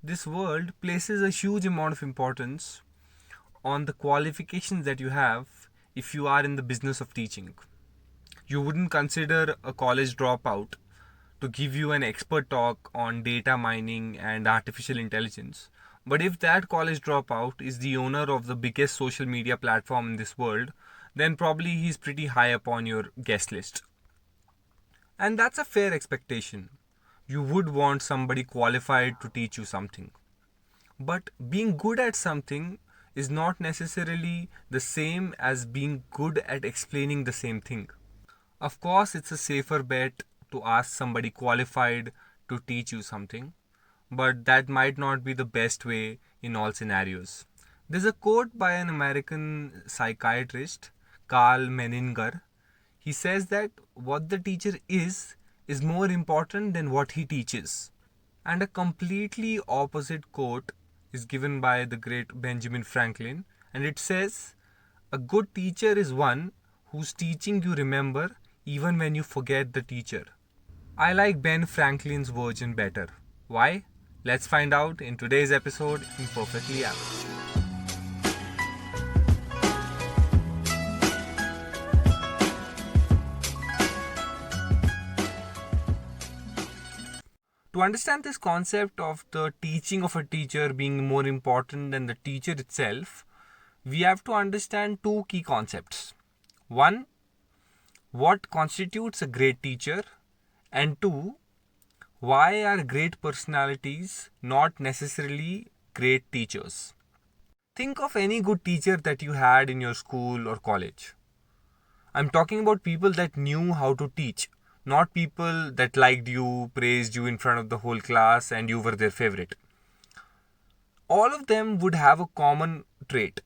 this world places a huge amount of importance on the qualifications that you have if you are in the business of teaching. You wouldn't consider a college dropout to give you an expert talk on data mining and artificial intelligence. But if that college dropout is the owner of the biggest social media platform in this world, then probably he's pretty high up on your guest list. And that's a fair expectation. You would want somebody qualified to teach you something. But being good at something is not necessarily the same as being good at explaining the same thing. Of course, it's a safer bet to ask somebody qualified to teach you something, but that might not be the best way in all scenarios. There's a quote by an American psychiatrist, Carl Menninger. He says that what the teacher is more important than what he teaches. And a completely opposite quote is given by the great Benjamin Franklin, and it says, a good teacher is one whose teaching you remember even when you forget the teacher. I like Ben Franklin's version better. Why? Let's find out in today's episode in Perfectly Apt. To understand this concept of the teaching of a teacher being more important than the teacher itself, we have to understand two key concepts. One, what constitutes a great teacher? And two, why are great personalities not necessarily great teachers? Think of any good teacher that you had in your school or college. I'm talking about people that knew how to teach, not people that liked you, praised you in front of the whole class, and you were their favorite. All of them would have a common trait.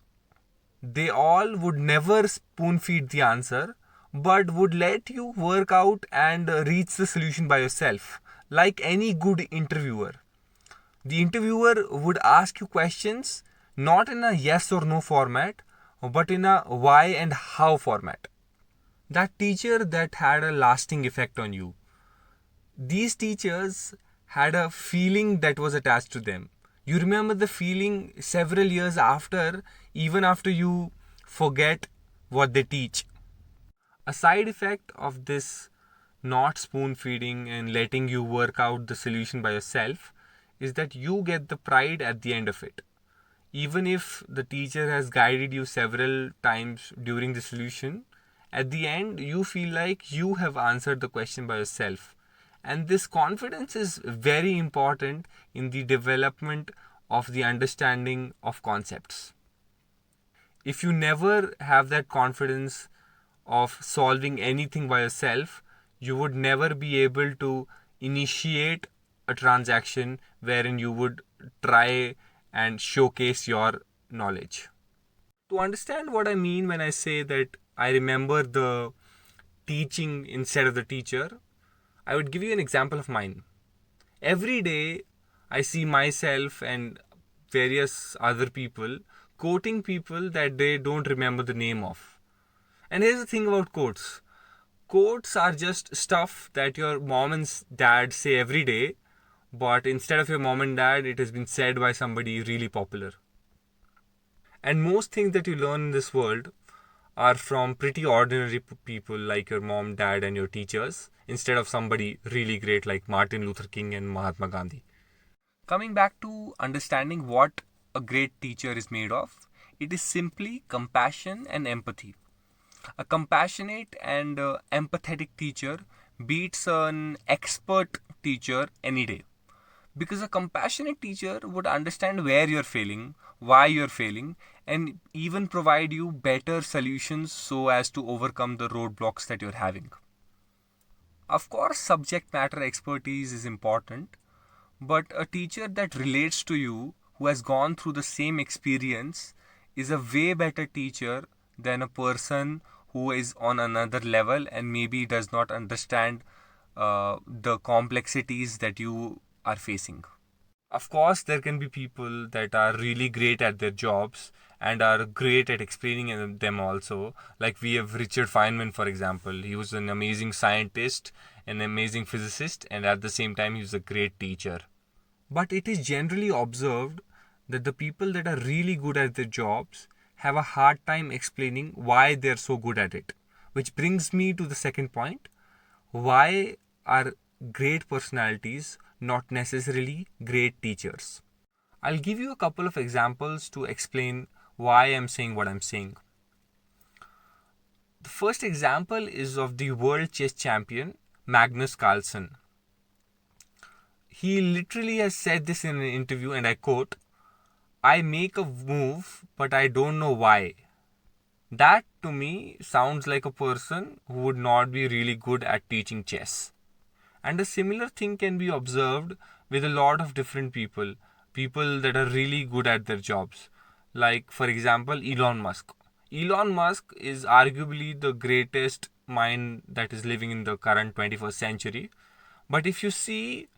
They all would never spoon feed the answer, but would let you work out and reach the solution by yourself, like any good interviewer. The interviewer would ask you questions not in a yes or no format, but in a why and how format. That teacher that had a lasting effect on you. These teachers had a feeling that was attached to them. You remember the feeling several years after, even after you forget what they teach. A side effect of this not spoon feeding and letting you work out the solution by yourself is that you get the pride at the end of it. Even if the teacher has guided you several times during the solution, at the end you feel like you have answered the question by yourself. And this confidence is very important in the development of the understanding of concepts. If you never have that confidence of solving anything by yourself, you would never be able to initiate a transaction wherein you would try and showcase your knowledge. To understand what I mean when I say that I remember the teaching instead of the teacher, I would give you an example of mine. Every day, I see myself and various other people quoting people that they don't remember the name of. And here's the thing about quotes. Quotes are just stuff that your mom and dad say every day, but instead of your mom and dad, it has been said by somebody really popular. And most things that you learn in this world are from pretty ordinary people like your mom, dad, and your teachers, instead of somebody really great like Martin Luther King and Mahatma Gandhi. Coming back to understanding what a great teacher is made of, it is simply compassion and empathy. A compassionate and empathetic teacher beats an expert teacher any day. Because a compassionate teacher would understand where you're failing, why you're failing, and even provide you better solutions so as to overcome the roadblocks that you're having. Of course, subject matter expertise is important, but a teacher that relates to you, who has gone through the same experience, is a way better teacher than a person who is on another level and maybe does not understand the complexities that you are facing. Of course, there can be people that are really great at their jobs and are great at explaining them also. Like we have Richard Feynman, for example. He was an amazing scientist, an amazing physicist, and at the same time, he was a great teacher. But it is generally observed that the people that are really good at their jobs have a hard time explaining why they're so good at it. Which brings me to the second point. Why are great personalities not necessarily great teachers? I'll give you a couple of examples to explain why I'm saying what I'm saying. The first example is of the world chess champion Magnus Carlsen. He literally has said this in an interview, and I quote, "I make a move, but I don't know why." That to me sounds like a person who would not be really good at teaching chess. And a similar thing can be observed with a lot of different people that are really good at their jobs. Like, for example, Elon Musk. Elon Musk is arguably the greatest mind that is living in the current 21st century. But if you see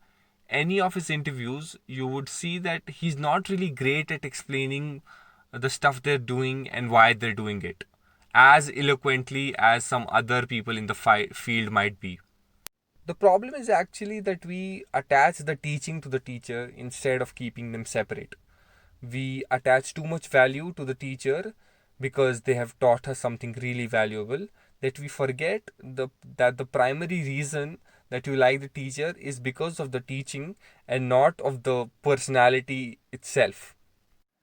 any of his interviews, you would see that he's not really great at explaining the stuff they're doing and why they're doing it as eloquently as some other people in the field might be. The problem is actually that we attach the teaching to the teacher instead of keeping them separate. We attach too much value to the teacher because they have taught us something really valuable, that we forget that the primary reason that you like the teacher is because of the teaching and not of the personality itself.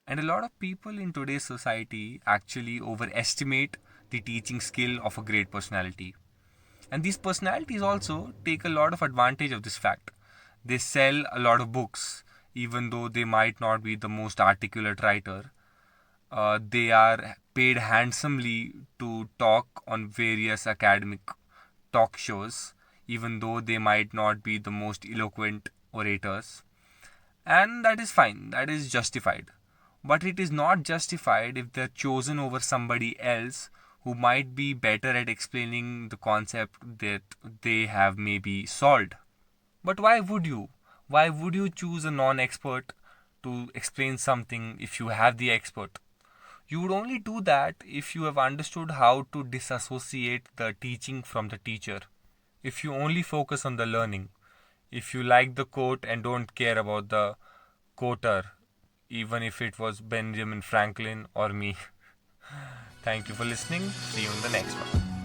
And a lot of people in today's society actually overestimate the teaching skill of a great personality. And these personalities also take a lot of advantage of this fact. They sell a lot of books, even though they might not be the most articulate writer. They are paid handsomely to talk on various academic talk shows, even though they might not be the most eloquent orators. And that is fine, that is justified. But it is not justified if they're chosen over somebody else who might be better at explaining the concept that they have maybe solved. But why would you? Why would you choose a non expert to explain something if you have the expert? You would only do that if you have understood how to disassociate the teaching from the teacher. If you only focus on the learning. If you like the quote and don't care about the quoter, even if it was Benjamin Franklin or me. Thank you for listening. See you in the next one.